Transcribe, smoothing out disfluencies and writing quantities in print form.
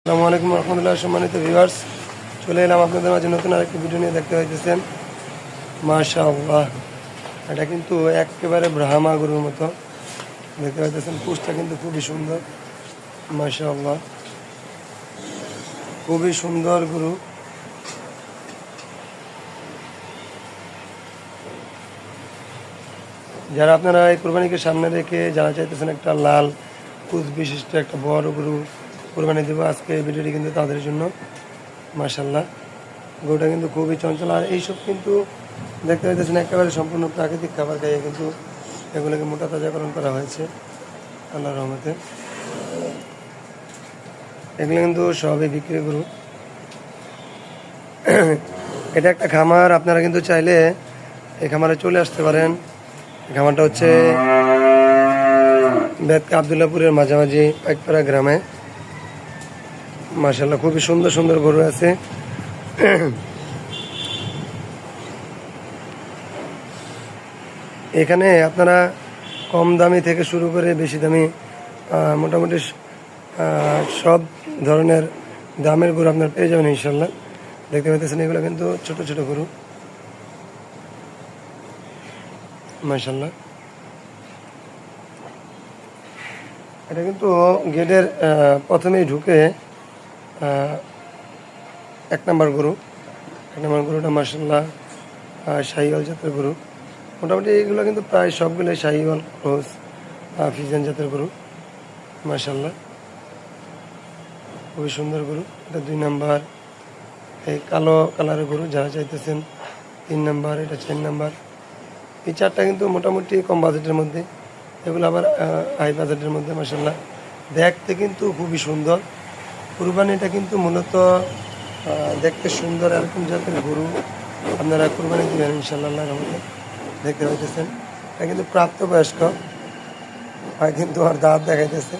আসসালামু আলাইকুম রহমতুল্লাহ। সম্মানিত ভিউয়ার্স, চলে এলাম আপনাদের মাঝে নতুন আরেকটি ভিডিও নিয়ে। দেখতে পাইতেছেন মাশাআল্লাহ, এটা কিন্তু একেবারে ব্রাহ্মা গরুর মতো দেখতে পাইতেছেন। পুষটা কিন্তু খুবই সুন্দর মাশাআল্লাহ, খুবই সুন্দর গরু। যারা আপনারা এই কোরবানিকে সামনে রেখে যারা চাইতেছেন একটা লাল পুষ বিশিষ্ট একটা বড় গরু কোরবানি দেবো, আজকে এই ভিডিওটি কিন্তু তাদের জন্য। মাশাআল্লাহ, গরুটা কিন্তু খুবই চঞ্চল। আর এইসব কিন্তু দেখতে পাইতেছেন একেবারে সম্পূর্ণ প্রাকৃতিক খাবার খাইয়ে কিন্তু এগুলোকে মোটা তাজাকরণ করা হয়েছে আল্লাহর রহমতে। এগুলো কিন্তু সবই বিক্রি গরু। এটা একটা খামার, আপনারা কিন্তু চাইলে এই খামারে চলে আসতে পারেন। খামারটা হচ্ছে বেদকা আবদুল্লাপুরের মাঝামাঝি পাইকপাড়া গ্রামে। মাশাআল্লাহ, খুবই সুন্দর সুন্দর গরু আছে। এখানে আপনারা কম দামি থেকে শুরু করে বেশি দামি মোটামুটি সব ধরনের দামের গরু আপনার পেয়ে যাবেন ইনশাল্লাহ। দেখতে পাইতেছেন এগুলো কিন্তু ছোট ছোট গরু মাশাআল্লাহ। এটা কিন্তু গেটের প্রথমেই ঢুকে এক নম্বর গরুটা মাশাআল্লাহ শাহিওয়াল জাতের গরু। মোটামুটি এইগুলো কিন্তু প্রায় সবগুলোই শাহিওয়াল ক্রস ফিজিয়ান জাতের গরু মাশাআল্লাহ, খুবই সুন্দর গরু। এটা 2 নাম্বার, এই কালো কালারের গরু যারা চাইতেছেন 3 নাম্বার, এটা 4 নাম্বার। এই চারটা কিন্তু মোটামুটি কম বাজেটের মধ্যে, এগুলো আবার হাই বাজেটের মধ্যে মাশাআল্লাহ। দেখতে কিন্তু খুবই সুন্দর। কুরবানিটা কিন্তু মূলত দেখতে সুন্দর এরকম জাতের গরু আপনারা কুরবানি দিবেন ইনশাআল্লাহ আল্লাহর রহমতে। দেখতে পাইতেছেন এটা কিন্তু প্রাপ্তবয়স্ক, কিন্তু আর দাঁত দেখাইতেছে।